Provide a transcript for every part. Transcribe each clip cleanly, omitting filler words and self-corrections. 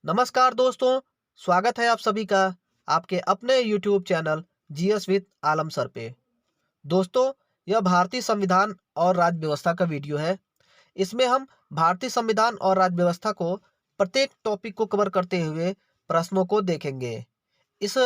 नमस्कार दोस्तों, स्वागत है आप सभी का आपके अपने YouTube channel GS with Alam sir पे। दोस्तों, यह भारतीय संविधान और राज्य व्यवस्था का वीडियो है। इसमें हम भारतीय संविधान और राज्य व्यवस्था को प्रत्येक टॉपिक को कवर करते हुए प्रश्नों को देखेंगे। इस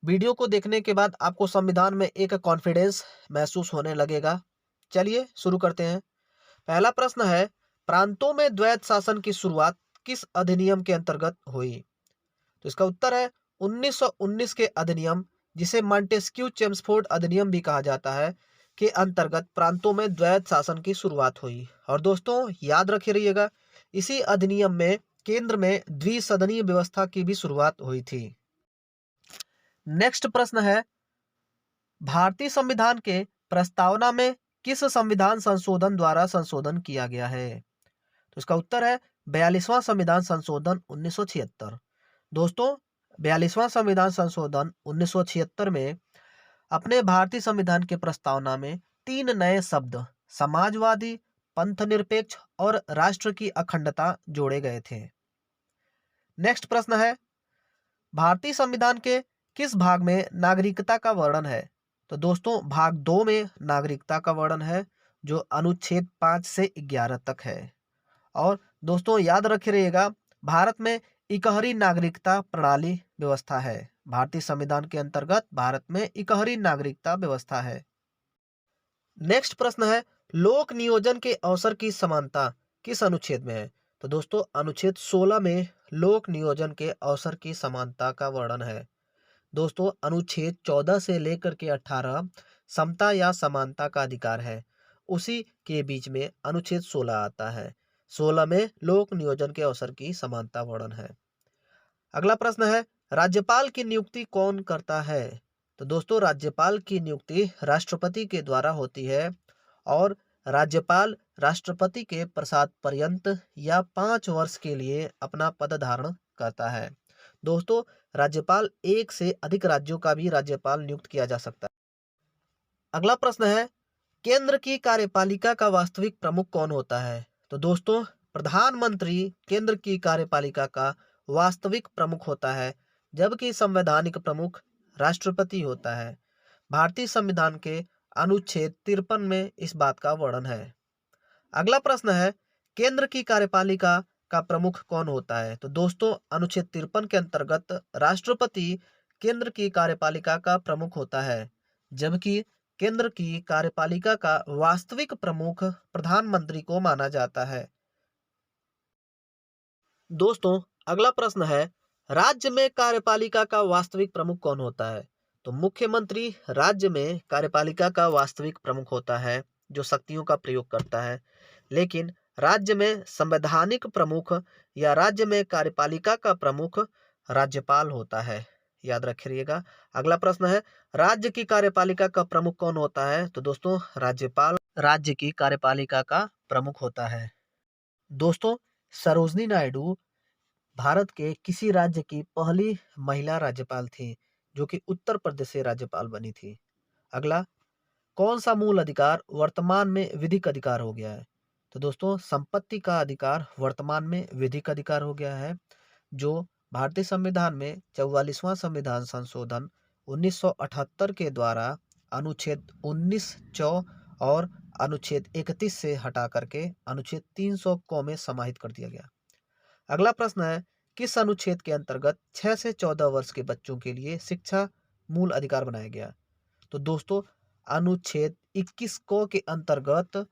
वीडियो को देखने के बाद आपको संविधान में एक कॉन्फिडेंस महसूस होने लगेगा। चलिए शुरू करते हैं। पहला प्रश्न है, प्रांतों में द्वैत शासन की शुरुआत किस अधिनियम के अंतर्गत हुई? तो इसका उत्तर है 1919 के अधिनियम, जिसे मॉन्टेस्क्यू चेम्सफोर्ड अधिनियम भी कहा जाता है, के अंतर्गत प्रांतों में द्वैत शासन की शुरुआत हुई। और दोस्तों याद रखे रहिएगा, इसी अधिनियम में केंद्र में द्विसदनीय व्यवस्था की भी शुरुआत हुई थी। नेक्स्ट प्रश्न है, भारतीय संविधान के प्रस्तावना में किस संविधान संशोधन द्वारा संशोधन किया गया है? तो इसका उत्तर है 42वां संविधान संशोधन 1976। दोस्तों 42वां संविधान संशोधन 1976 में अपने भारतीय संविधान के प्रस्तावना में 3 नए शब्द समाजवादी, पंथनिरपेक्ष और राष्ट्र की अखंडता जोड़े गए थे। नेक्स्ट प्रश्न है, भारतीय संविधान के किस भाग में नागरिकता का वर्णन है? तो दोस्तों भाग 2 में नागरिकता का वर्णन है, जो अनुच्छेद 5 से 11 तक है। और दोस्तों याद रखे रहिएगा, भारत में इकहरी नागरिकता प्रणाली व्यवस्था है। भारतीय संविधान के अंतर्गत भारत में इकहरी नागरिकता व्यवस्था है। नेक्स्ट प्रश्न है, लोक नियोजन के अवसर की समानता किस अनुच्छेद में है? तो दोस्तों अनुच्छेद 16 में लोक नियोजन के अवसर की समानता का वर्णन है। दोस्तों अनुच्छेद 14 से लेकर के 18 समता या समानता का अधिकार है, उसी के बीच में अनुच्छेद 16 आता है। 16 में लोक नियोजन के अवसर की समानता वर्णन है। अगला प्रश्न है, राज्यपाल की नियुक्ति कौन करता है? तो दोस्तों राज्यपाल की नियुक्ति राष्ट्रपति के द्वारा होती है और राज्यपाल राष्ट्रपति के प्रसाद पर्यंत या 5 वर्ष के लिए अपना पद धारण करता है। दोस्तों राज्यपाल एक से अधिक राज्यों का भी राज्यपाल नियुक्त किया जा सकता है। अगला प्रश्न है, केंद्र की कार्यपालिका का वास्तविक प्रमुख कौन होता है? तो दोस्तों प्रधानमंत्री केंद्र की कार्यपालिका का वास्तविक प्रमुख होता है, जबकि संवैधानिक प्रमुख राष्ट्रपति होता है। भारतीय संविधान के अनुच्छेद 53 में इस बात का वर्णन है। अगला प्रश्न है, केंद्र की कार्यपालिका का प्रमुख कौन होता है? तो दोस्तों अनुच्छेद 53 के अंतर्गत राष्ट्रपति केंद्र की कार्यपालिका का प्रमुख होता है, जबकि केंद्र की कार्यपालिका का वास्तविक प्रमुख प्रधानमंत्री को माना जाता है। दोस्तों अगला प्रश्न है, राज्य में कार्यपालिका का वास्तविक प्रमुख कौन होता है? तो मुख्यमंत्री राज्य में कार्यपालिका का वास्तविक प्रमुख होता है, जो शक्तियों का प्रयोग करता है। लेकिन राज्य में संवैधानिक प्रमुख या राज्य में कार्यपालिका का प्रमुख राज्यपाल होता है। याद रखिएगा। अगला प्रश्न है, राज्य की कार्यपालिका का प्रमुख कौन होता है? तो दोस्तों राज्यपाल राज्य की कार्यपालिका का प्रमुख होता है। दोस्तों सरोजनी नायडू भारत के किसी राज्य की पहली महिला राज्यपाल थी, जो कि उत्तर प्रदेश से राज्यपाल बनी थी। अगला, कौन सा मूल अधिकार वर्तमान में विधिक अधिकार हो गया है? तो दोस्तों संपत्ति का अधिकार वर्तमान में विधिक अधिकार हो गया है, जो भारतीय संविधान में 44वां संविधान संशोधन 1978 के द्वारा अनुच्छेद 19 चौ और अनुच्छेद 31 से हटा करके अनुच्छेद 300 को में समाहित कर दिया गया। अगला प्रश्न है, किस अनुच्छेद के अंतर्गत 6 से 14 वर्ष के बच्चों के लिए शिक्षा मूल अधिकार बनाया गया? तो दोस्तों अनुच्छेद 21 को के अंतर्गत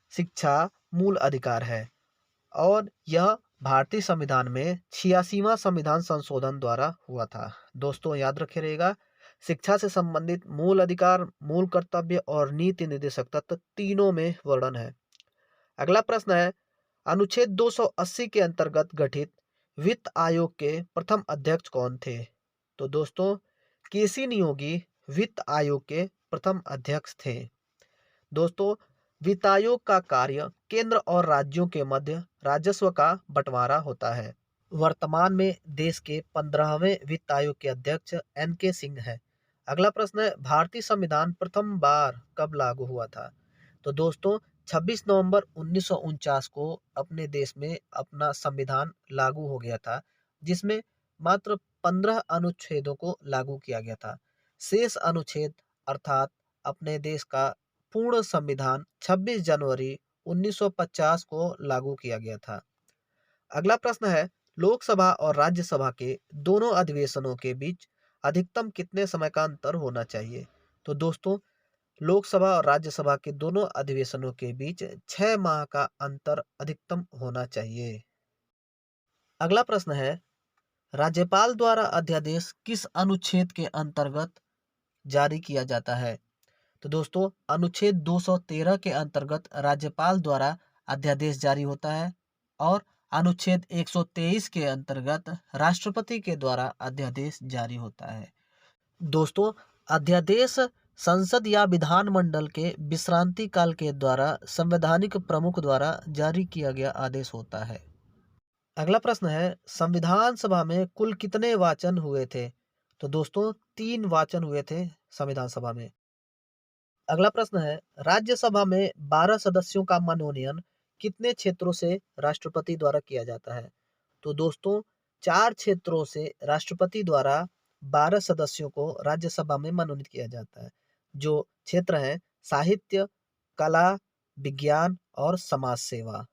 शिक्षा मूल अधिकार है और यह भारतीय संविधान में 86वां संविधान संशोधन द्वारा हुआ था। दोस्तों याद रखे रहेगा, शिक्षा से संबंधित मूल अधिकार, मूल कर्तव्य और नीति निर्देशक तत्व तीनों में वर्णन है। अगला प्रश्न है, अनुच्छेद 280 के अंतर्गत गठित वित्त आयोग के प्रथम अध्यक्ष कौन थे? तो दोस्तों केसी नियोगी वित्त आयोग के प्रथम अध्यक्ष थे। दोस्तों वित्त आयोग का कार्य केंद्र और राज्यों के मध्य राजस्व का बंटवारा होता है। वर्तमान में देश के 15वें वित्त आयोग के अध्यक्ष NK सिंह है। अगला प्रश्न है, भारतीय संविधान प्रथम बार कब लागू हुआ था? तो दोस्तों 26 नवंबर 1949 को अपने देश में अपना संविधान लागू हो गया था जिसमें मात्र 15 अनुच्छेदों को लागू किया गया था। शेष अनुच्छेद अर्थात अपने देश का पूर्ण संविधान 26 जनवरी 1950 को लागू किया गया था। अगला प्रश्न है, लोकसभा और राज्यसभा के दोनों अधिवेशनों के बीच अधिकतम कितने समय का अंतर होना चाहिए? तो दोस्तों, लोकसभा और राज्यसभा के दोनों अधिवेशनों के बीच 6 माह का अंतर अधिकतम होना चाहिए। अगला प्रश्न है, राज्यपाल द्वारा अध्यादेश किस अनुच्छेद के अंतर्गत जारी किया जाता है? तो दोस्तों, अनुच्छेद 213 के अंतर्गत राज्यपाल द्वारा अध्यादेश जारी होता है और अनुच्छेद 123 के अंतर्गत राष्ट्रपति के द्वारा अध्यादेश जारी होता है। दोस्तों, अध्यादेश संसद या विधानमंडल के विश्रांति काल के द्वारा संवैधानिक प्रमुख द्वारा जारी किया गया आदेश होता है। अगला प्रश्न है, संविधान सभा में कुल कितने वाचन हुए थे? तो दोस्तों, 3 वाचन हुए थे संविधान सभा में। अगला प्रश्न है, राज्यसभा में 12 सदस्यों का मनोनयन कितने क्षेत्रों से राष्ट्रपति द्वारा किया जाता है? तो दोस्तों, 4 क्षेत्रों से राष्ट्रपति द्वारा 12 सदस्यों को राज्यसभा में मनोनीत किया जाता है, जो क्षेत्र हैं साहित्य, कला, विज्ञान और समाज सेवा।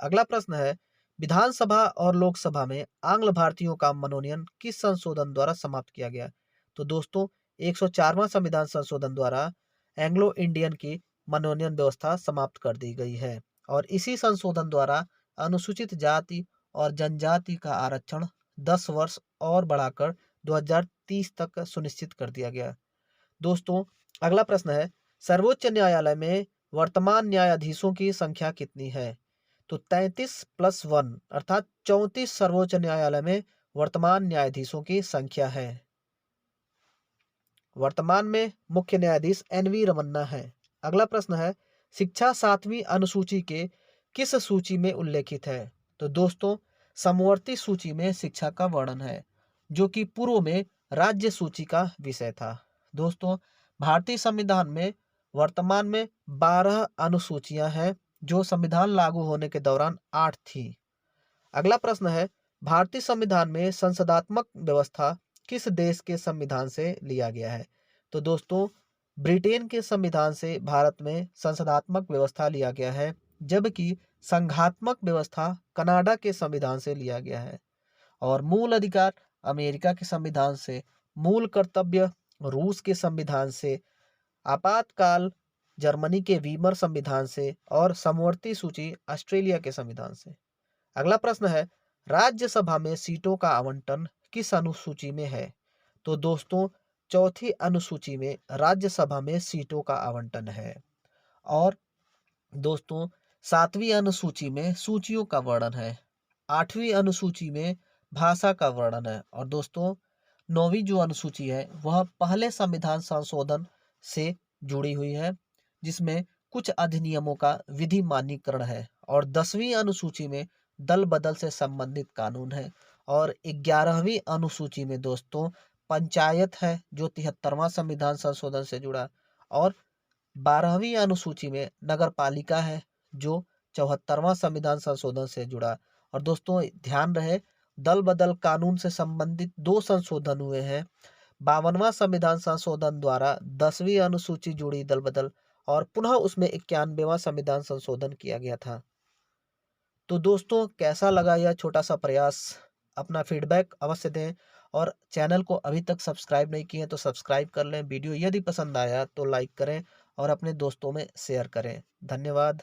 अगला प्रश्न है, विधानसभा और लोकसभा में आंग्ल भारतीयों का मनोनयन किस संशोधन द्वारा समाप्त किया गया? तो दोस्तों, 104वां संविधान संशोधन द्वारा एंग्लो इंडियन की मनोनयन व्यवस्था समाप्त कर दी गई है और इसी संशोधन द्वारा अनुसूचित जाति और जनजाति का आरक्षण 10 वर्ष और बढ़ाकर 2030 तक सुनिश्चित कर दिया गया। दोस्तों, अगला प्रश्न है, सर्वोच्च न्यायालय में वर्तमान न्यायाधीशों की संख्या कितनी है? तो 33 + 1 अर्थात 34 सर्वोच्च न्यायालय में वर्तमान न्यायाधीशों की संख्या है। वर्तमान में मुख्य न्यायाधीश NV रमन्ना है। अगला प्रश्न है, शिक्षा 7वीं अनुसूची के किस सूची में उल्लेखित है? तो दोस्तों, समवर्ती सूची में शिक्षा का वर्णन है, जो कि पूर्व में राज्य सूची का विषय था। दोस्तों, भारतीय संविधान में वर्तमान में 12 अनुसूचियां हैं, जो संविधान लागू होने के दौरान 8 थी। अगला प्रश्न है, भारतीय संविधान में संसदात्मक व्यवस्था किस देश के संविधान से लिया गया है? तो दोस्तों, ब्रिटेन के संविधान से भारत में संसदात्मक व्यवस्था लिया गया है, जबकि संघात्मक व्यवस्था कनाडा के संविधान से लिया गया है और मूल अधिकार अमेरिका के संविधान से, मूल कर्तव्य रूस के संविधान से, आपातकाल जर्मनी के वीमर संविधान से और समवर्ती सूची ऑस्ट्रेलिया के संविधान से। अगला प्रश्न है, राज्यसभा में सीटों का आवंटन किस अनुसूची में है? तो दोस्तों, चौथी अनुसूची में राज्यसभा में सीटों का आवंटन है और दोस्तों, 7वीं अनुसूची में सूचियों का वर्णन है, 8वीं अनुसूची में भाषा का वर्णन है और दोस्तों, 9वीं जो अनुसूची है वह पहले संविधान संशोधन से जुड़ी हुई है, जिसमें कुछ अधिनियमों का विधि मान्यीकरण है और 10वीं अनुसूची में दल बदल से संबंधित कानून है और 11वीं अनुसूची में दोस्तों पंचायत है, जो 73वां संविधान संशोधन से जुड़ा और 12वीं अनुसूची में नगरपालिका है, जो 74वां संविधान संशोधन से जुड़ा। और दोस्तों, ध्यान रहे, दल बदल कानून से संबंधित 2 संशोधन हुए हैं। 52वां संविधान संशोधन द्वारा 10वीं अनुसूची जुड़ी दल बदल और पुनः उसमें 91वां संविधान संशोधन किया गया था। तो दोस्तों, कैसा लगा यह छोटा सा प्रयास? अपना फीडबैक अवश्य दें और चैनल को अभी तक सब्सक्राइब नहीं किए तो सब्सक्राइब कर लें। वीडियो यदि पसंद आया तो लाइक करें और अपने दोस्तों में शेयर करें। धन्यवाद।